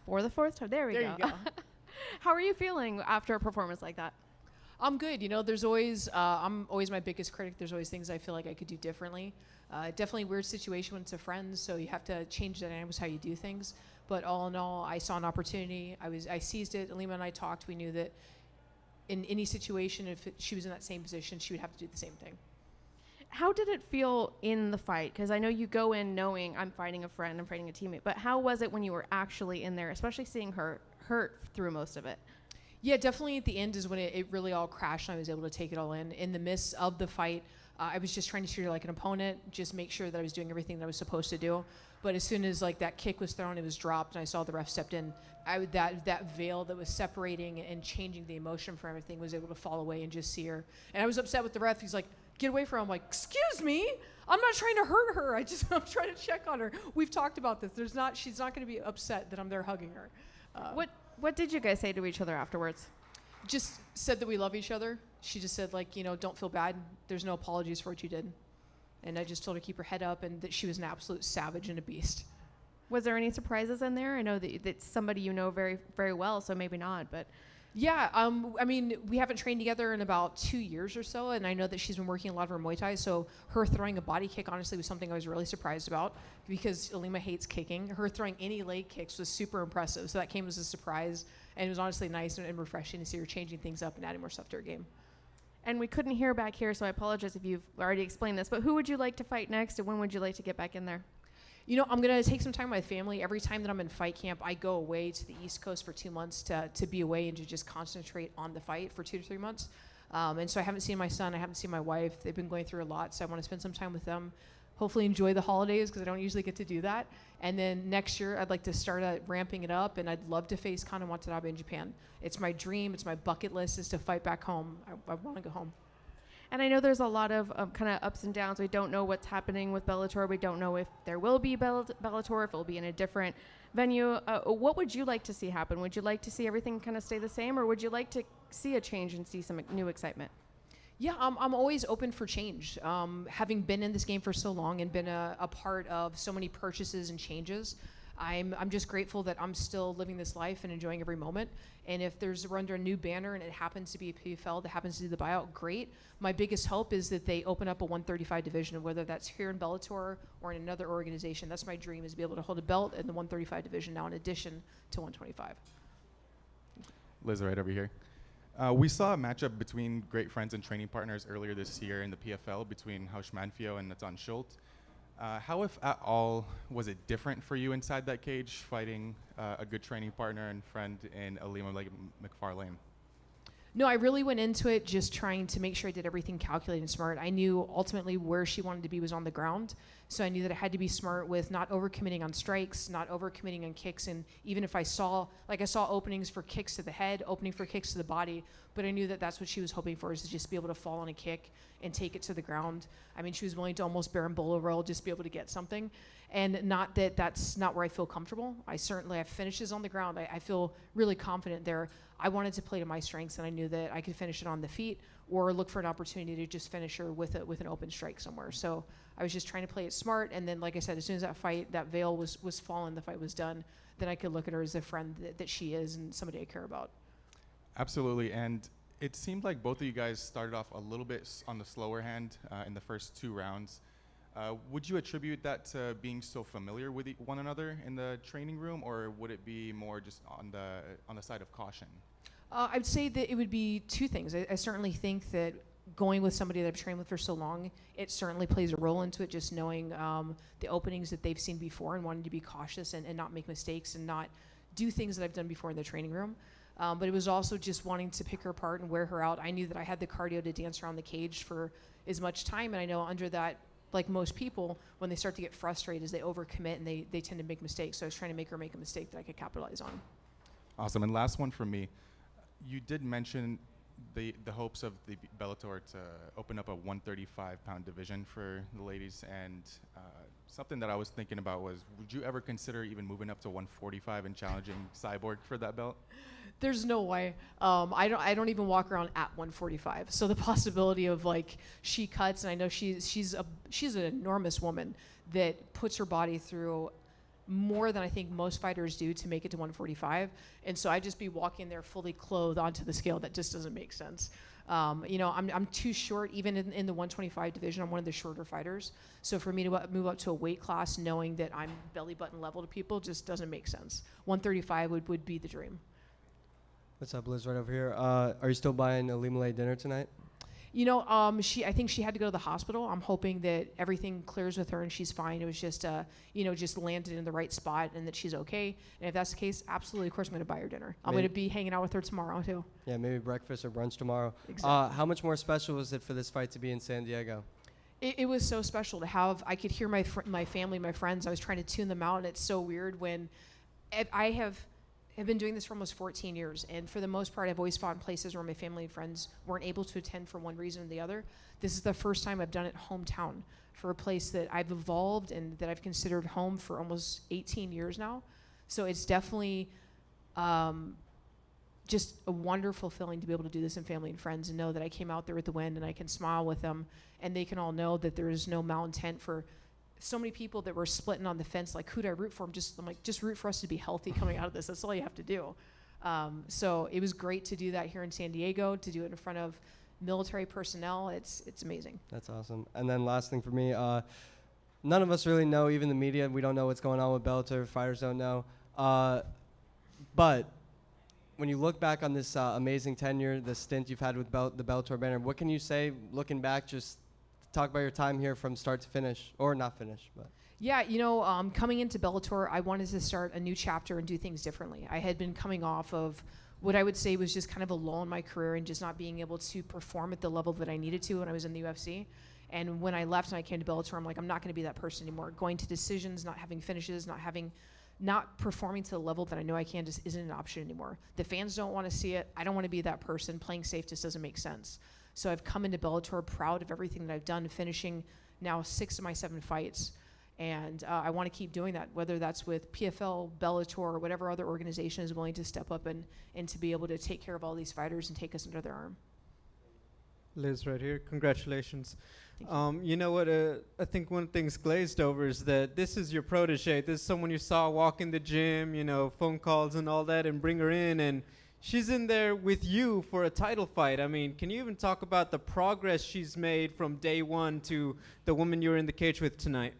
For the fourth time. There we There go. you go. How are you feeling after a performance like that? I'm good. You know, there's always, I'm always my biggest critic. There's always things I feel like I could do differently. Definitely a weird situation when it's a friend, so you have to change the dynamics how you do things. But all in all, I saw an opportunity. I seized it. Ilima and I talked. We knew that in any situation, if she was in that same position, she would have to do the same thing. How did it feel in the fight? Because I know you go in knowing I'm fighting a friend, I'm fighting a teammate, but how was it when you were actually in there, especially seeing her hurt through most of it? Yeah, definitely at the end is when it really all crashed and I was able to take it all in. In the midst of the fight, I was just trying to treat her like an opponent, just make sure that I was doing everything that I was supposed to do. But as soon as like that kick was thrown, it was dropped, and I saw the ref stepped in, that veil that was separating and changing the emotion from everything was able to fall away and just see her. And I was upset with the ref. He's like, get away from her. I'm like, excuse me? I'm not trying to hurt her. I'm trying to check on her. We've talked about this. She's not going to be upset that I'm there hugging her. What did you guys say to each other afterwards? Just said that we love each other. She just said, like, you know, don't feel bad. There's no apologies for what you did. And I just told her to keep her head up and that she was an absolute savage and a beast. Was there any surprises in there? I know that that's somebody you know very, very well, so maybe not, but... Yeah, I mean, we haven't trained together in about 2 years or so, and I know that she's been working a lot of her Muay Thai, so her throwing a body kick, honestly, was something I was really surprised about, because Ilima hates kicking. Her throwing any leg kicks was super impressive, so that came as a surprise, and it was honestly nice and refreshing to see her changing things up and adding more stuff to her game. And we couldn't hear back here, so I apologize if you've already explained this, but who would you like to fight next, and when would you like to get back in there? You know, I'm going to take some time with my family. Every time that I'm in fight camp, I go away to the East Coast for 2 months to be away and to just concentrate on the fight for 2 to 3 months. And so I haven't seen my son. I haven't seen my wife. They've been going through a lot, so I want to spend some time with them. Hopefully enjoy the holidays, because I don't usually get to do that. And then next year, I'd like to start ramping it up, and I'd love to face Kana Watanabe in Japan. It's my dream. It's my bucket list is to fight back home. I want to go home. And I know there's a lot of kind of ups and downs. We don't know what's happening with Bellator. We don't know if there will be Bellator, if it will be in a different venue. What would you like to see happen? Would you like to see everything kind of stay the same, or would you like to see a change and see some new excitement? Yeah, I'm always open for change. Having been in this game for so long and been a part of so many purchases and changes, I'm just grateful that I'm still living this life and enjoying every moment. And if we're under a new banner and it happens to be a PFL that happens to do the buyout, great. My biggest hope is that they open up a 135 division, whether that's here in Bellator or in another organization. That's my dream, is to be able to hold a belt in the 135 division now in addition to 125. Liz, right over here. We saw a matchup between great friends and training partners earlier this year in the PFL between Hausch Manfio and Nathan Schultz. How, if at all, was it different for you inside that cage, fighting a good training partner and friend in Ilima-Lei Macfarlane? No, I really went into it just trying to make sure I did everything calculated and smart. I knew ultimately where she wanted to be was on the ground, so I knew that I had to be smart with not overcommitting on strikes, not overcommitting on kicks, and even if I saw openings for kicks to the head, opening for kicks to the body, but I knew that that's what she was hoping for, is to just be able to fall on a kick and take it to the ground. I mean, she was willing to almost Berimbolo roll, just be able to get something. And not that that's not where I feel comfortable. I certainly have finishes on the ground. I feel really confident there. I wanted to play to my strengths, and I knew that I could finish it on the feet or look for an opportunity to just finish her with an open strike somewhere. So I was just trying to play it smart. And then, like I said, as soon as that veil was fallen, the fight was done, then I could look at her as a friend that she is and somebody I care about. Absolutely. And it seemed like both of you guys started off a little bit on the slower hand in the first 2 rounds. Would you attribute that to being so familiar with one another in the training room, or would it be more just on the side of caution? I'd say that it would be 2 things. I certainly think that going with somebody that I've trained with for so long, it certainly plays a role into it, just knowing the openings that they've seen before and wanting to be cautious and not make mistakes and not do things that I've done before in the training room. But it was also just wanting to pick her apart and wear her out. I knew that I had the cardio to dance around the cage for as much time, and I know under that, like most people, when they start to get frustrated, is they overcommit and they tend to make mistakes. So I was trying to make her make a mistake that I could capitalize on. Awesome. And last one from me. You did mention the hopes of the Bellator to open up a 135-pound division for the ladies, and something that I was thinking about was, would you ever consider even moving up to 145 and challenging Cyborg for that belt? There's no way. I don't even walk around at 145. So the possibility of like she cuts, and I know she's an enormous woman that puts her body through more than I think most fighters do to make it to 145. And so I'd just be walking there fully clothed onto the scale. That just doesn't make sense. I'm too short, even in the 125 division. I'm one of the shorter fighters. So for me to move up to a weight class knowing that I'm belly button level to people just doesn't make sense. 135 would be the dream. What's up, Liz? Right over here. Are you still buying Ilima-Lei dinner tonight? I think she had to go to the hospital. I'm hoping that everything clears with her and she's fine. It was just, just landed in the right spot and that she's okay. And if that's the case, absolutely, of course, I'm going to buy her dinner. I'm going to be hanging out with her tomorrow, too. Yeah, maybe breakfast or brunch tomorrow. Exactly. How much more special was it for this fight to be in San Diego? It was so special to have. I could hear my family, my friends. I was trying to tune them out, and it's so weird when I have been doing this for almost 14 years, and for the most part, I've always fought in places where my family and friends weren't able to attend for one reason or the other. This is the first time I've done it hometown for a place that I've evolved and that I've considered home for almost 18 years now. So it's definitely just a wonderful feeling to be able to do this in family and friends and know that I came out there with the win and I can smile with them, and they can all know that there is no malintent for so many people that were splitting on the fence, like, who do I root for? I'm like, just root for us to be healthy coming out of this. That's all you have to do. So it was great to do that here in San Diego, to do it in front of military personnel. It's amazing. That's awesome. And then last thing for me, none of us really know, even the media, we don't know what's going on with Bellator. Fighters don't know. But when you look back on this amazing tenure, the stint you've had with the Bellator banner, what can you say, looking back, just talk about your time here from start to finish, or not finish, but. Yeah, coming into Bellator, I wanted to start a new chapter and do things differently. I had been coming off of what I would say was just kind of a lull in my career and just not being able to perform at the level that I needed to when I was in the UFC. And when I left and I came to Bellator, I'm like, I'm not going to be that person anymore. Going to decisions, not having finishes, not performing to the level that I know I can just isn't an option anymore. The fans don't want to see it. I don't want to be that person. Playing safe just doesn't make sense. So I've come into Bellator proud of everything that I've done, finishing now 6 of my 7 fights. And I want to keep doing that, whether that's with PFL, Bellator, or whatever other organization is willing to step up and to be able to take care of all these fighters and take us under their arm. Liz, right here. Congratulations. Thank you. You know what? I think one thing's glazed over is that this is your protege. This is someone you saw walk in the gym, phone calls and all that, and bring her in. And she's in there with you for a title fight. I mean, can you even talk about the progress she's made from day one to the woman you're in the cage with tonight?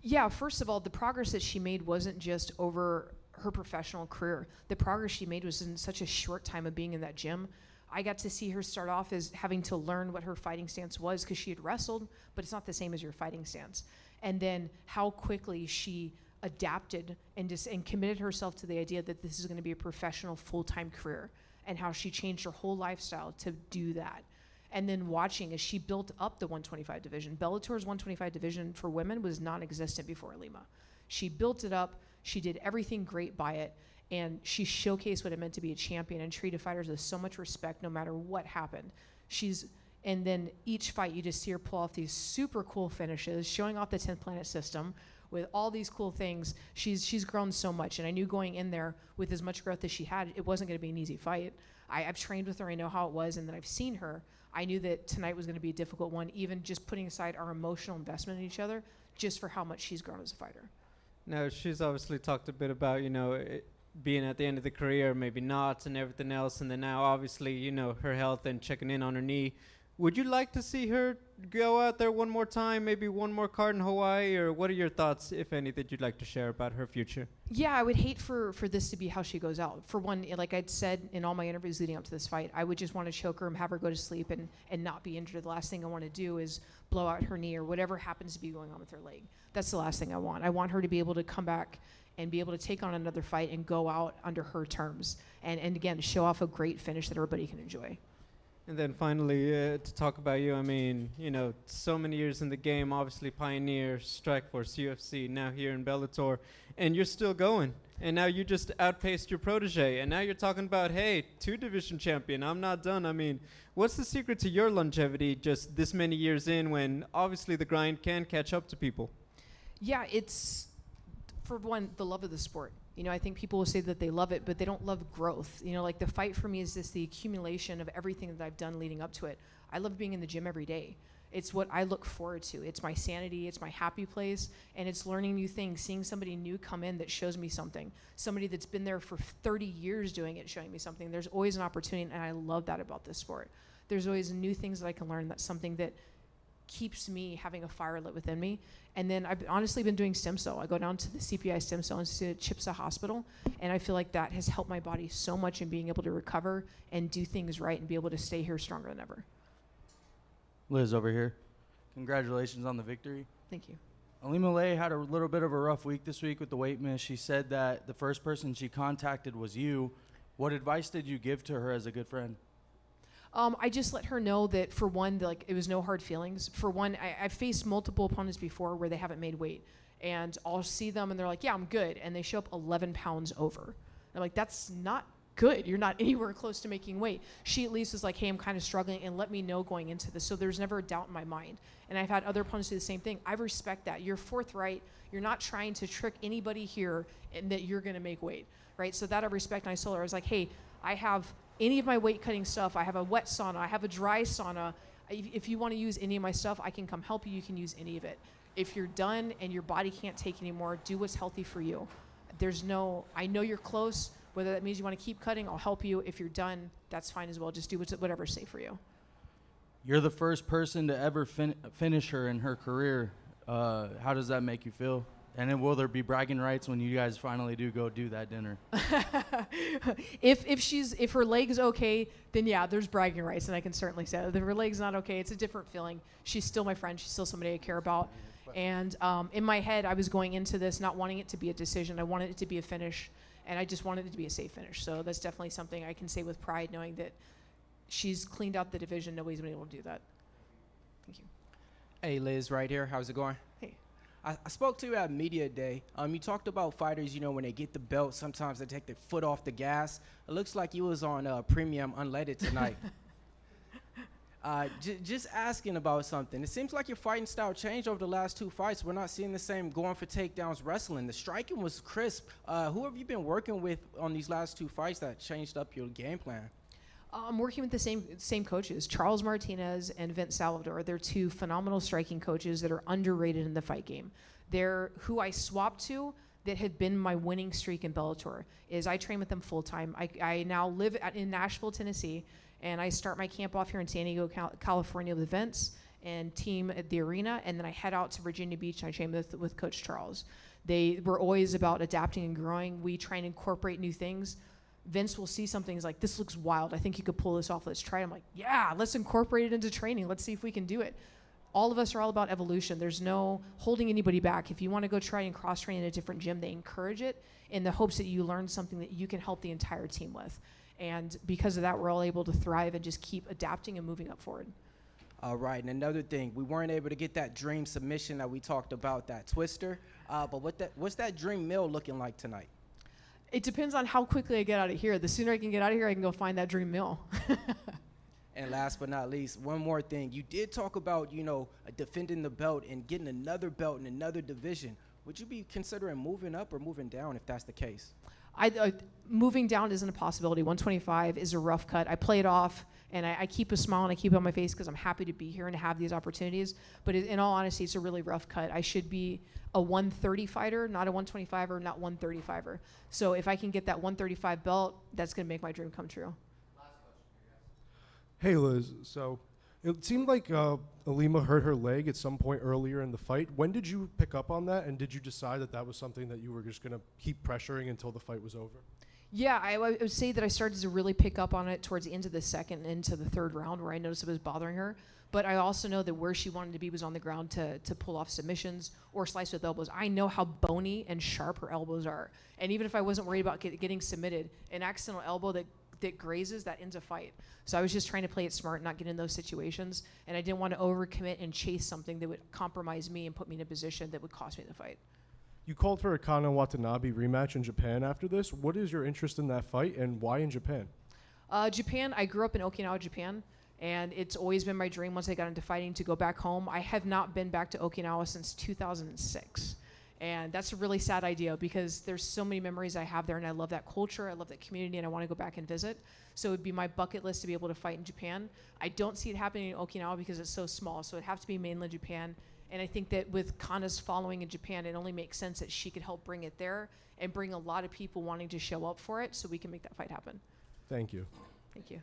Yeah, first of all, the progress that she made wasn't just over her professional career. The progress she made was in such a short time of being in that gym. I got to see her start off as having to learn what her fighting stance was because she had wrestled, but it's not the same as your fighting stance. And then how quickly she adapted and committed herself to the idea that this is going to be a professional full-time career, and how she changed her whole lifestyle to do that. And then watching as she built up the 125 division. Bellator's 125 division for women was non-existent before Ilima. She built it up, she did everything great by it, and she showcased what it meant to be a champion and treated fighters with so much respect no matter what happened. And then each fight you just see her pull off these super cool finishes, showing off the 10th planet system with all these cool things. She's grown so much, and I knew going in there with as much growth as she had, it wasn't gonna be an easy fight. I've trained with her, I know how it was, and then I've seen her. I knew that tonight was gonna be a difficult one, even just putting aside our emotional investment in each other, just for how much she's grown as a fighter. Now, she's obviously talked a bit about, being at the end of the career, maybe not, and everything else, and then now, obviously, her health and checking in on her knee. Would you like to see her go out there one more time, maybe one more card in Hawaii, or what are your thoughts, if any, that you'd like to share about her future? Yeah, I would hate for this to be how she goes out. For one, like I'd said in all my interviews leading up to this fight, I would just want to choke her and have her go to sleep and not be injured. The last thing I want to do is blow out her knee or whatever happens to be going on with her leg. That's the last thing I want. I want her to be able to come back and be able to take on another fight and go out under her terms. And again, show off a great finish that everybody can enjoy. And then finally, to talk about you, I mean, so many years in the game, obviously Pioneer, Strikeforce, UFC, now here in Bellator, and you're still going. And now you just outpaced your protege, and now you're talking about, hey, 2-division champion, I'm not done. I mean, what's the secret to your longevity just this many years in when obviously the grind can catch up to people? Yeah, it's, for one, the love of the sport. I think people will say that they love it, but they don't love growth. Like the fight for me is just the accumulation of everything that I've done leading up to it. I love being in the gym every day. It's what I look forward to. It's my sanity, it's my happy place, and it's learning new things, seeing somebody new come in that shows me something. Somebody that's been there for 30 years doing it, showing me something. There's always an opportunity, and I love that about this sport. There's always new things that I can learn. That's something that keeps me having a fire lit within me. And then I've honestly been doing stem cell. I go down to the CPI Stem Cell Institute at Chipsa Hospital, and I feel like that has helped my body so much in being able to recover and do things right and be able to stay here stronger than ever. Liz over here. Congratulations on the victory. Thank you. Ilima-Lei had a little bit of a rough week this week with the weight miss. She said that the first person she contacted was you. What advice did you give to her as a good friend? I just let her know that, for one, like, it was no hard feelings. For one, I've faced multiple opponents before where they haven't made weight, and I'll see them and they're like, yeah, I'm good, and they show up 11 pounds over. And I'm like, that's not good. You're not anywhere close to making weight. She at least was like, hey, I'm kind of struggling, and let me know going into this. So there's never a doubt in my mind. And I've had other opponents do the same thing. I respect that. You're forthright. You're not trying to trick anybody here and that you're going to make weight, right? So that I respect. And I told her, I was like, hey, I have any of my weight cutting stuff. I have a wet sauna. I have a dry sauna. If you want to use any of my stuff, I can come help you. You can use any of it. If you're done and your body can't take anymore, do what's healthy for you. I know you're close. Whether that means you want to keep cutting, I'll help you. If you're done, that's fine as well. Just do whatever's safe for you. You're the first person to ever finish her in her career. How does that make you feel? And then will there be bragging rights when you guys finally do go do that dinner? If her leg's okay, then yeah, there's bragging rights, and I can certainly say that. If her leg's not okay, it's a different feeling. She's still my friend. She's still somebody I care about. And in my head, I was going into this not wanting it to be a decision. I wanted it to be a finish, and I just wanted it to be a safe finish. So that's definitely something I can say with pride, knowing that she's cleaned out the division. Nobody's been able to do that. Thank you. Hey, Liz, right here. How's it going? Hey. I spoke to you at Media Day. You talked about fighters, when they get the belt, sometimes they take their foot off the gas. It looks like you was on Premium Unleaded tonight. Just asking about something. It seems like your fighting style changed over the last two fights. We're not seeing the same going for takedowns wrestling. The striking was crisp. Who have you been working with on these last two fights that changed up your game plan? I'm working with the same coaches, Charles Martinez and Vince Salvador. They're two phenomenal striking coaches that are underrated in the fight game. They're who I swapped to that had been my winning streak in Bellator. I train with them full time. I now live in Nashville, Tennessee, and I start my camp off here in San Diego, California with Vince and team at the arena, and then I head out to Virginia Beach and I train with Coach Charles. They were always about adapting and growing. We try and incorporate new things. Vince will see something, he's like, this looks wild. I think you could pull this off. Let's try it. I'm like, yeah, let's incorporate it into training. Let's see if we can do it. All of us are all about evolution. There's no holding anybody back. If you want to go try and cross-train in a different gym, they encourage it in the hopes that you learn something that you can help the entire team with. And because of that, we're all able to thrive and just keep adapting and moving up forward. All right, and another thing, we weren't able to get that dream submission that we talked about, that twister. But what's that dream meal looking like tonight? It depends on how quickly I get out of here. The sooner I can get out of here, I can go find that dream meal. And last but not least, one more thing. You did talk about, defending the belt and getting another belt in another division. Would you be considering moving up or moving down if that's the case? Moving down isn't a possibility. 125 is a rough cut. I play it off, and I keep a smile and I keep it on my face because I'm happy to be here and to have these opportunities. But in all honesty, it's a really rough cut. I should be a 130 fighter, not a 125er, not 135er. So if I can get that 135 belt, that's going to make my dream come true. Hey, Liz. So it seemed like Ilima hurt her leg at some point earlier in the fight. When did you pick up on that, and did you decide that was something that you were just going to keep pressuring until the fight was over? Yeah, I would say that I started to really pick up on it towards the end of the second, into the third round, where I noticed it was bothering her. But I also know that where she wanted to be was on the ground to pull off submissions or slice with elbows. I know how bony and sharp her elbows are. And even if I wasn't worried about getting submitted, an accidental elbow that grazes, that ends a fight. So I was just trying to play it smart, not get in those situations. And I didn't want to overcommit and chase something that would compromise me and put me in a position that would cost me the fight. You called for a Kana Watanabe rematch in Japan after this. What is your interest in that fight, and why in Japan? Japan, I grew up in Okinawa, Japan. And it's always been my dream once I got into fighting to go back home. I have not been back to Okinawa since 2006. And that's a really sad idea because there's so many memories I have there, and I love that culture, I love that community, and I want to go back and visit. So it would be my bucket list to be able to fight in Japan. I don't see it happening in Okinawa because it's so small, so it'd have to be mainland Japan. And I think that with Kana's following in Japan, it only makes sense that she could help bring it there and bring a lot of people wanting to show up for it so we can make that fight happen. Thank you. Thank you.